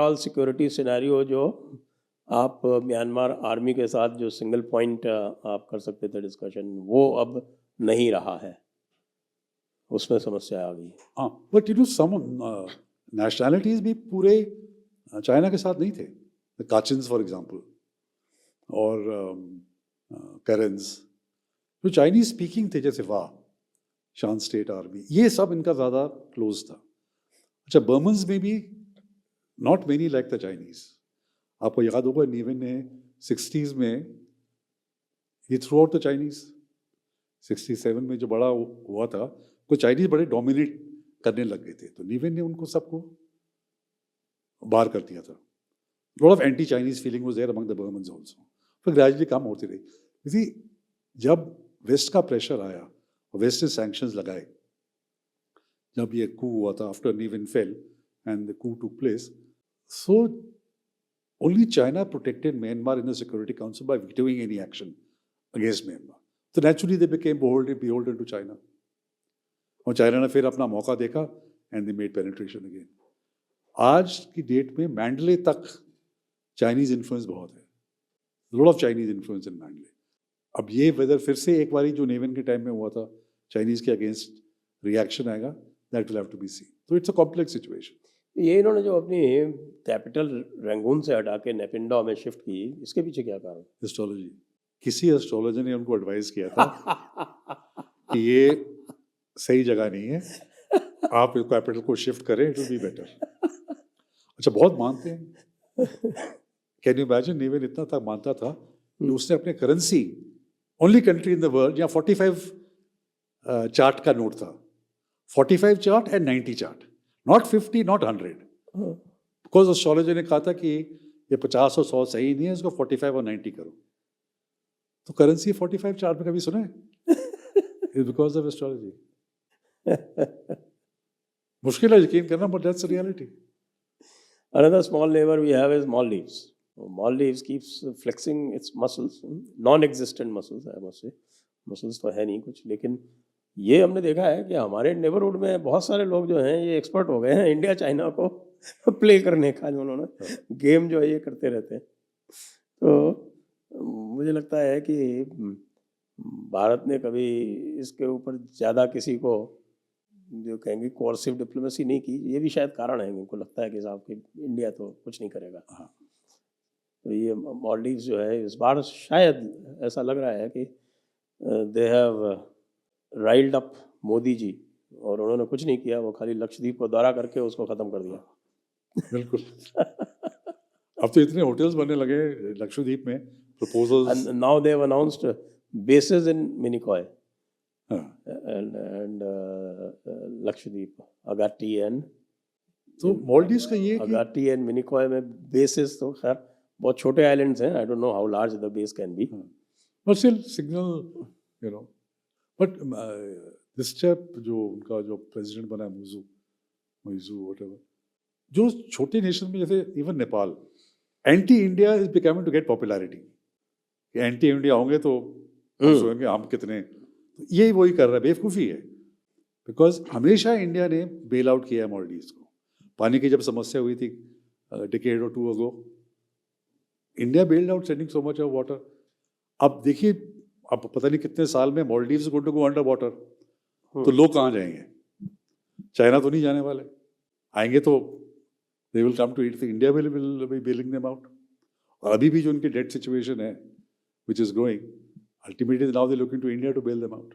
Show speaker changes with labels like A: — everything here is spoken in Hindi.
A: ओवरऑल सिक्योरिटी सिनेरियो जो आप म्यांमार आर्मी के साथ जो सिंगल पॉइंट आप कर सकते थे डिस्कशन, वो अब नहीं रहा है, उसमें समस्या आ गई।
B: हाँ, but you know some nationalities भी पूरे चाइना के साथ नहीं थे, काचिन्स फॉर एग्जांपल और करेंस जो चाइनीज स्पीकिंग थे, जैसे वाह, शान स्टेट आर्मी, ये सब इनका ज़्यादा क्लोज था। अच्छा, बर्मन्स में भी not many like the Chinese. आपको याद होगा नीवन ने 60s में ये थ्रू आउट द चाइनीज, 67 में जो बड़ा हुआ था, को चाइनीज बड़े डोमिनेट करने लग गए थे, तो नीवन ने उनको सबको बाहर कर दिया था। Lot of anti Chinese feeling was there among the Burmans also, फिर ग्रेजुअली कम होती रही। इसी जब वेस्ट का प्रेशर आया और वेस्ट ने सैंक्शंस लगाए, जब ये कू हुआ था after Ne Win fell and the coup took place, so only China protected Myanmar in the Security Council by vetoing any action against Myanmar. So naturally they became beholden to China. और चाइना ने फिर अपना मौका देखा and they made penetration again. आज की डेट में मैंडले तक चाइनीज इन्फ्लुएंस बहुत है, lot of Chinese influence in Mandalay. अब ये वेदर फिर से एक बारी जो नेवन के टाइम में हुआ था चाइनीज के अगेंस्ट रिएक्शन आएगा, that will have to be seen. तो इट्स अ कॉम्प्लेक्स सिचुएशन।
A: ये इन्होंने जो अपनी कैपिटल रंगून से हटा के नेपिंडो में शिफ्ट की, इसके पीछे क्या कारण?
B: एस्ट्रोलॉजी। किसी एस्ट्रोलॉजर ने उनको एडवाइस किया था कि ये सही जगह नहीं है, आप कैपिटल को शिफ्ट करें, इट विल बी बेटर। अच्छा, बहुत मानते हैं। कैन यू इमेजिन, नेवन इतना तक मानता था कि उसने अपने currency, only country in the world जहाँ 45 चार्ट का नोट था, 45 chart and 90 chart, not 50 not 100, because astrologer ने कहा था कि ये 50 और 100 सही नहीं है, इसको 45 और 90 करो। तो करेंसी 45 चार्ट में कभी सुना है? It's because of astrology. मुश्किल है यकीन करना, but that's the reality.
A: Another small neighbor we have is Maldives. Maldives keeps flexing its muscles, non-existent muscles, I must say. Muscles तो है नहीं कुछ, लेकिन ये हमने देखा है कि हमारे नेबरहुड में बहुत सारे लोग जो हैं ये एक्सपर्ट हो गए हैं इंडिया चाइना को प्ले करने का, जो उन्होंने गेम जो है ये करते रहते हैं। तो मुझे लगता है कि भारत ने कभी इसके ऊपर ज़्यादा किसी को जो कहेंगे कोर्सिव डिप्लोमेसी नहीं की, ये भी शायद कारण है। इनको लगता है कि साहब कि इंडिया तो कुछ नहीं करेगा। हाँ, तो ये मालदीव्स जो है इस बार शायद ऐसा लग रहा है कि they have riled up Modi ji, और उन्होंने कुछ नहीं किया, वो खाली लक्षद्वीप को दौरा करके उसको ख़त्म कर दिया।
B: बिल्कुल। अब तो इतने होटल्स बनने लगे लक्षद्वीप में, proposals.
A: Now they have announced bases in Minicoy and Lakshadweep, Agatti and,
B: तो मालदीव्स का ये
A: अगाटी एंड मिनिकॉय में बेसेस तो खैर बहुत छोटे आइलैंड्स हैं, I don't know how large the base can be,
B: but still signal, you know. But this chap जो उनका जो प्रेसिडेंट बना है, मुइजू व्हाटएवर, जो छोटे नेशन में जैसे even Nepal, anti India is becoming to get popularity. Anti India होंगे तो सोचेंगे हम कितने, ये वही कर रहा है, बेवकूफ़ी है। बिकॉज हमेशा इंडिया ने बेल आउट किया है मालदीव्स को। पानी की जब समस्या हुई थी डिकेड और 2 ago, India bailed out sending so much of water. अब देखिए, अब पता नहीं कितने साल में Maldives going to go under water, तो लोग कहाँ जाएंगे? चाइना तो नहीं जाने वाले, आएंगे तो they will come to it, India will be bailing them out. और अभी भी जो उनकी डेट सिचुएशन है which is growing, ultimately now they're looking to India to bail them out.